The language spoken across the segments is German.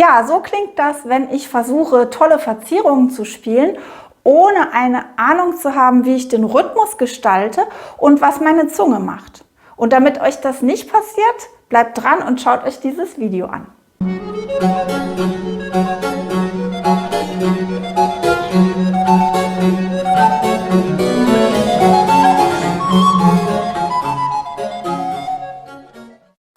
Ja, so klingt das, wenn ich versuche, tolle Verzierungen zu spielen, ohne eine Ahnung zu haben, wie ich den Rhythmus gestalte und was meine Zunge macht. Und damit euch das nicht passiert, bleibt dran und schaut euch dieses Video an.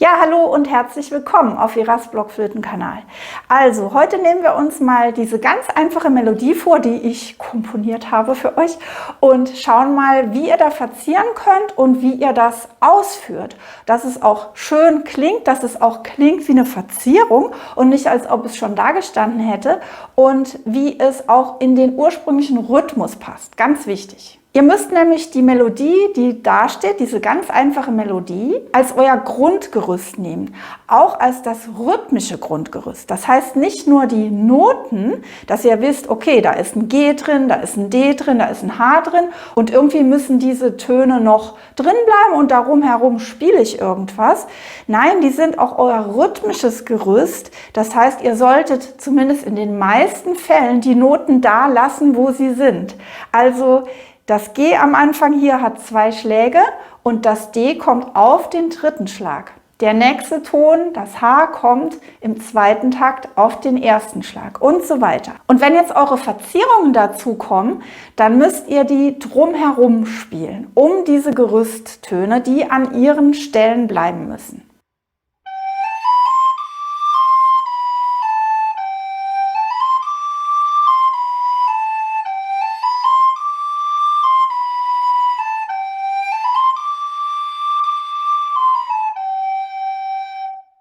Ja, hallo und herzlich willkommen auf Veras Blockflöten-Kanal. Also, heute nehmen wir uns mal diese ganz einfache Melodie vor, die ich komponiert habe für euch und schauen mal, wie ihr da verzieren könnt und wie ihr das ausführt. Dass es auch schön klingt, dass es auch klingt wie eine Verzierung und nicht, als ob es schon da gestanden hätte, und wie es auch in den ursprünglichen Rhythmus passt. Ganz wichtig. Ihr müsst nämlich die Melodie, die da steht, diese ganz einfache Melodie, als euer Grundgerüst nehmen. Auch als das rhythmische Grundgerüst. Das heißt nicht nur die Noten, dass ihr wisst, okay, da ist ein G drin, da ist ein D drin, da ist ein H drin und irgendwie müssen diese Töne noch drin bleiben und darum herum spiele ich irgendwas. Nein, die sind auch euer rhythmisches Gerüst. Das heißt, ihr solltet zumindest in den meisten Fällen die Noten da lassen, wo sie sind. Also das G am Anfang hier hat 2 Schläge und das D kommt auf den 3. Schlag. Der nächste Ton, das H, kommt im 2. Takt auf den 1. Schlag und so weiter. Und wenn jetzt eure Verzierungen dazu kommen, dann müsst ihr die drumherum spielen, um diese Gerüsttöne, die an ihren Stellen bleiben müssen.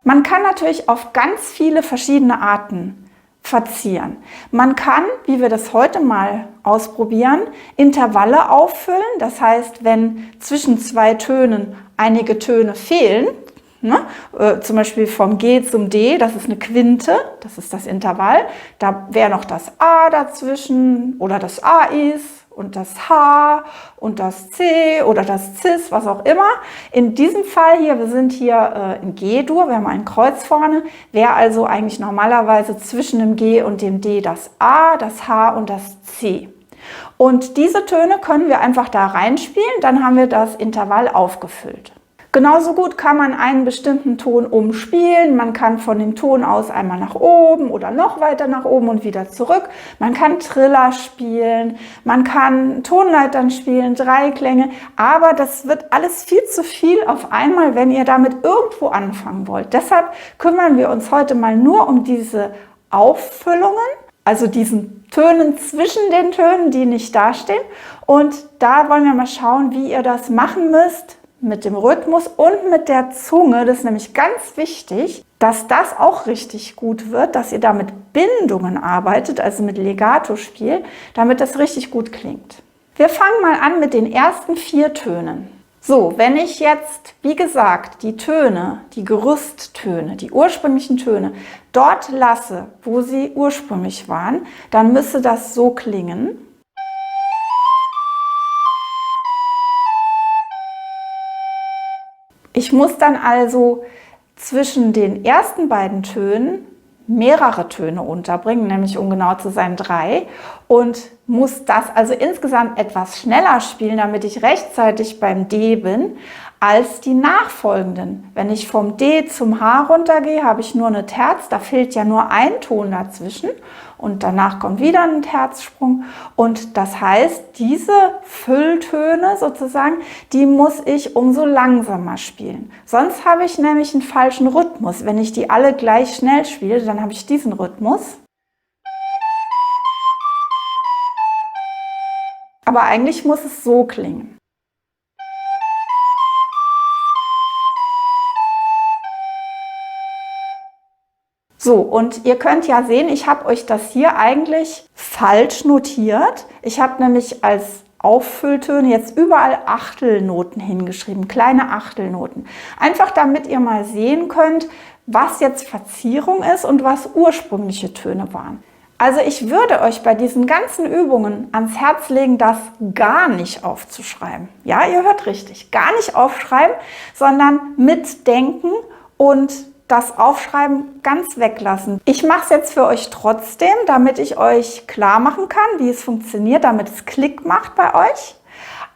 Man kann natürlich auf ganz viele verschiedene Arten verzieren. Man kann, wie wir das heute mal ausprobieren, Intervalle auffüllen. Das heißt, wenn zwischen 2 Tönen einige Töne fehlen, zum Beispiel vom G zum D, das ist eine Quinte, das ist das Intervall, da wäre noch das A dazwischen oder das AIs und das H und das C oder das Cis, was auch immer. In diesem Fall hier, wir sind hier in G-Dur, wir haben ein Kreuz vorne, wäre also eigentlich normalerweise zwischen dem G und dem D das A, das H und das C. Und diese Töne können wir einfach da reinspielen, dann haben wir das Intervall aufgefüllt. Genauso gut kann man einen bestimmten Ton umspielen. Man kann von dem Ton aus einmal nach oben oder noch weiter nach oben und wieder zurück. Man kann Triller spielen, man kann Tonleitern spielen, Dreiklänge. Aber das wird alles viel zu viel auf einmal, wenn ihr damit irgendwo anfangen wollt. Deshalb kümmern wir uns heute mal nur um diese Auffüllungen, also diesen Tönen zwischen den Tönen, die nicht dastehen. Und da wollen wir mal schauen, wie ihr das machen müsst. Mit dem Rhythmus und mit der Zunge, das ist nämlich ganz wichtig, dass das auch richtig gut wird, dass ihr da mit Bindungen arbeitet, also mit Legato-Spiel, damit das richtig gut klingt. Wir fangen mal an mit den ersten 4 Tönen. So, wenn ich jetzt, wie gesagt, die Töne, die Gerüsttöne, die ursprünglichen Töne dort lasse, wo sie ursprünglich waren, dann müsste das so klingen. Ich muss dann also zwischen den ersten beiden Tönen mehrere Töne unterbringen, nämlich um genau zu sein 3, und muss das also insgesamt etwas schneller spielen, damit ich rechtzeitig beim D bin, als die nachfolgenden. Wenn ich vom D zum H runtergehe, habe ich nur eine Terz, da fehlt ja nur ein Ton dazwischen und danach kommt wieder ein Terzsprung und das heißt, diese Fülltöne sozusagen, die muss ich umso langsamer spielen. Sonst habe ich nämlich einen falschen Rhythmus. Wenn ich die alle gleich schnell spiele, dann habe ich diesen Rhythmus. Aber eigentlich muss es so klingen. So, und ihr könnt ja sehen, ich habe euch das hier eigentlich falsch notiert. Ich habe nämlich als Auffülltöne jetzt überall Achtelnoten hingeschrieben, kleine Achtelnoten. Einfach damit ihr mal sehen könnt, was jetzt Verzierung ist und was ursprüngliche Töne waren. Also ich würde euch bei diesen ganzen Übungen ans Herz legen, das gar nicht aufzuschreiben. Ja, ihr hört richtig, gar nicht aufschreiben, sondern mitdenken und das Aufschreiben ganz weglassen. Ich mache es jetzt für euch trotzdem, damit ich euch klar machen kann, wie es funktioniert, damit es Klick macht bei euch.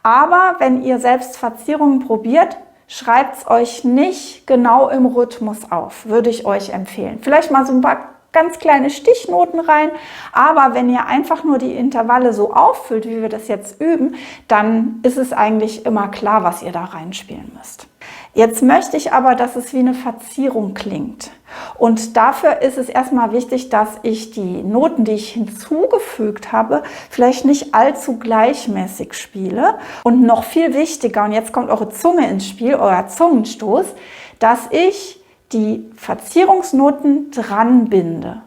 Aber wenn ihr selbst Verzierungen probiert, schreibt es euch nicht genau im Rhythmus auf, würde ich euch empfehlen. Vielleicht mal so ein paar ganz kleine Stichnoten rein, aber wenn ihr einfach nur die Intervalle so auffüllt, wie wir das jetzt üben, dann ist es eigentlich immer klar, was ihr da reinspielen müsst. Jetzt möchte ich aber, dass es wie eine Verzierung klingt. Und dafür ist es erstmal wichtig, dass ich die Noten, die ich hinzugefügt habe, vielleicht nicht allzu gleichmäßig spiele. Und noch viel wichtiger, und jetzt kommt eure Zunge ins Spiel, euer Zungenstoß, dass ich die Verzierungsnoten dran binde.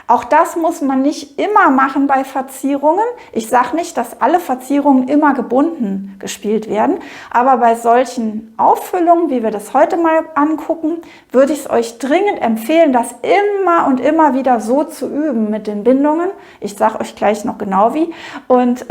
Auch das muss man nicht immer machen bei Verzierungen. Ich sage nicht, dass alle Verzierungen immer gebunden gespielt werden, aber bei solchen Auffüllungen, wie wir das heute mal angucken, würde ich es euch dringend empfehlen, das immer und immer wieder so zu üben mit den Bindungen. Ich sage euch gleich noch genau wie. Und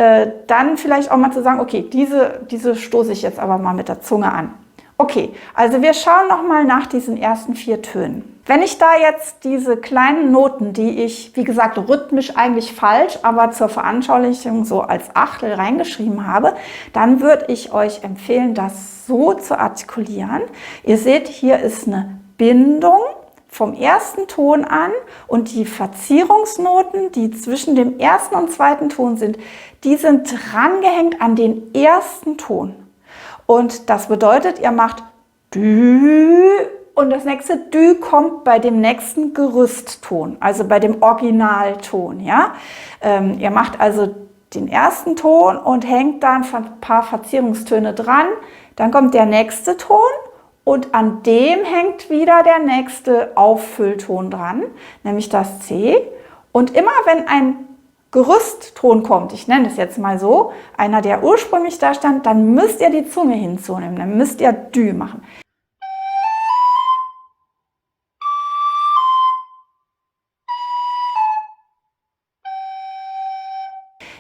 dann vielleicht auch mal zu sagen, okay, diese stoße ich jetzt aber mal mit der Zunge an. Okay, also wir schauen noch mal nach diesen ersten 4 Tönen. Wenn ich da jetzt diese kleinen Noten, die ich, wie gesagt, rhythmisch eigentlich falsch, aber zur Veranschaulichung so als Achtel reingeschrieben habe, dann würde ich euch empfehlen, das so zu artikulieren. Ihr seht, hier ist eine Bindung vom ersten Ton an und die Verzierungsnoten, die zwischen dem ersten und zweiten Ton sind, die sind drangehängt an den ersten Ton. Und das bedeutet, ihr macht Dü und das nächste Dü kommt bei dem nächsten Gerüstton, also bei dem Originalton. Ja? Ihr macht also den ersten Ton und hängt da ein paar Verzierungstöne dran. Dann kommt der nächste Ton und an dem hängt wieder der nächste Auffüllton dran, nämlich das C. Und immer wenn ein Gerüstton kommt, ich nenne es jetzt mal so, einer, der ursprünglich da stand, dann müsst ihr die Zunge hinzunehmen, dann müsst ihr Dü machen.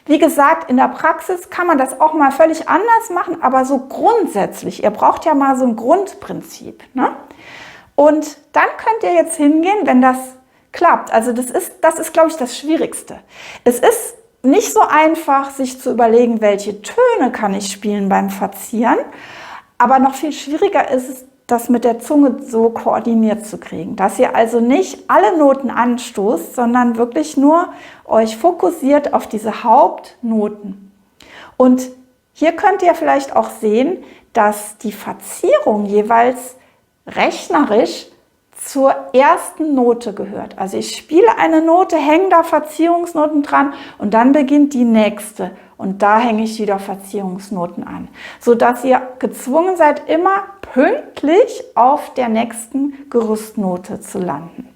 Wie gesagt, in der Praxis kann man das auch mal völlig anders machen, aber so grundsätzlich, ihr braucht ja mal so ein Grundprinzip. Ne? Und dann könnt ihr jetzt hingehen, wenn das klappt. Also das ist, glaube ich, das Schwierigste. Es ist nicht so einfach, sich zu überlegen, welche Töne kann ich spielen beim Verzieren, aber noch viel schwieriger ist es, das mit der Zunge so koordiniert zu kriegen, dass ihr also nicht alle Noten anstoßt, sondern wirklich nur euch fokussiert auf diese Hauptnoten. Und hier könnt ihr vielleicht auch sehen, dass die Verzierung jeweils rechnerisch zur ersten Note gehört. Also ich spiele eine Note, hänge da Verzierungsnoten dran und dann beginnt die nächste und da hänge ich wieder Verzierungsnoten an, sodass ihr gezwungen seid, immer pünktlich auf der nächsten Gerüstnote zu landen.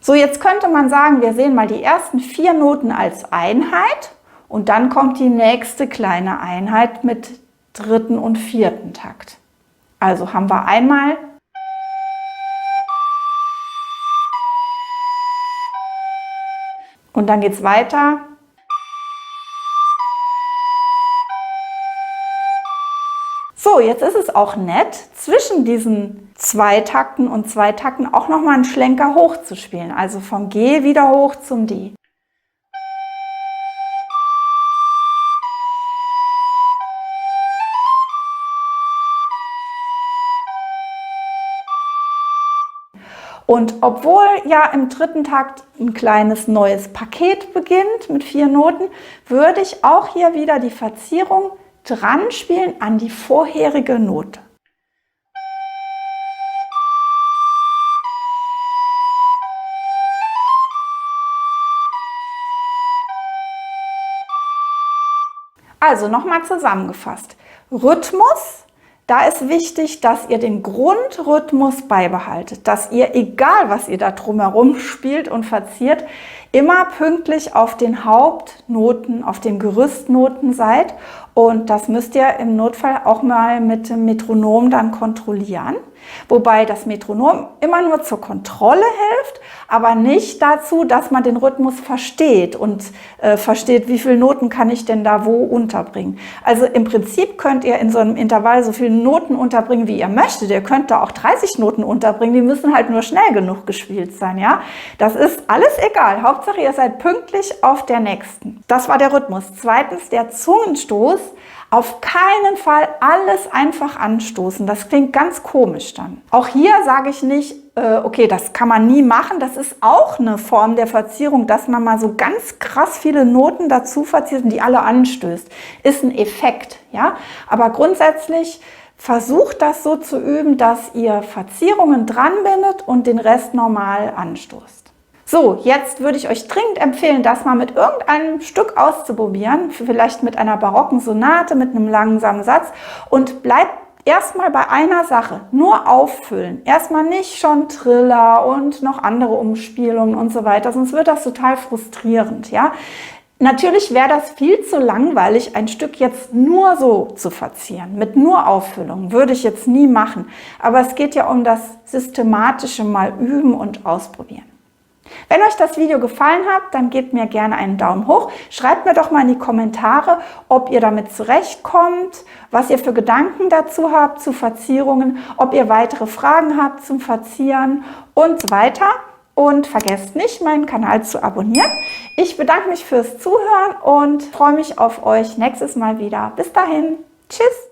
So, jetzt könnte man sagen, wir sehen mal die ersten 4 Noten als Einheit und dann kommt die nächste kleine Einheit mit 3. und 4. Takt. Also haben wir einmal und dann geht es weiter. So, jetzt ist es auch nett, zwischen diesen 2 Takten und 2 Takten auch nochmal einen Schlenker hoch zu spielen. Also vom G wieder hoch zum D. Und obwohl ja im 3. Takt ein kleines neues Paket beginnt mit 4 Noten, würde ich auch hier wieder die Verzierung dran spielen an die vorherige Note. Also nochmal zusammengefasst. Rhythmus, da ist wichtig, dass ihr den Grundrhythmus beibehaltet, dass ihr, egal was ihr da drumherum spielt und verziert, immer pünktlich auf den Hauptnoten, auf den Gerüstnoten seid Und das müsst ihr im Notfall auch mal mit dem Metronom dann kontrollieren. Wobei das Metronom immer nur zur Kontrolle hilft, aber nicht dazu, dass man den Rhythmus versteht und versteht, wie viele Noten kann ich denn da wo unterbringen. Also im Prinzip könnt ihr in so einem Intervall so viele Noten unterbringen, wie ihr möchtet. Ihr könnt da auch 30 Noten unterbringen, die müssen halt nur schnell genug gespielt sein. Ja? Das ist alles egal. Hauptsache, ihr seid pünktlich auf der nächsten. Das war der Rhythmus. Zweitens, der Zungenstoß. Auf keinen Fall alles einfach anstoßen. Das klingt ganz komisch dann. Auch hier sage ich nicht, okay, das kann man nie machen. Das ist auch eine Form der Verzierung, dass man mal so ganz krass viele Noten dazu verziert und die alle anstößt. Ist ein Effekt, ja. Aber grundsätzlich versucht das so zu üben, dass ihr Verzierungen dran bindet und den Rest normal anstoßt. So, jetzt würde ich euch dringend empfehlen, das mal mit irgendeinem Stück auszuprobieren, vielleicht mit einer barocken Sonate, mit einem langsamen Satz, und bleibt erstmal bei einer Sache, nur auffüllen. Erstmal nicht schon Triller und noch andere Umspielungen und so weiter, sonst wird das total frustrierend, ja. Natürlich wäre das viel zu langweilig, ein Stück jetzt nur so zu verzieren, mit nur Auffüllung, würde ich jetzt nie machen. Aber es geht ja um das systematische Mal üben und ausprobieren. Wenn euch das Video gefallen hat, dann gebt mir gerne einen Daumen hoch. Schreibt mir doch mal in die Kommentare, ob ihr damit zurechtkommt, was ihr für Gedanken dazu habt, zu Verzierungen, ob ihr weitere Fragen habt zum Verzieren und so weiter. Und vergesst nicht, meinen Kanal zu abonnieren. Ich bedanke mich fürs Zuhören und freue mich auf euch nächstes Mal wieder. Bis dahin. Tschüss.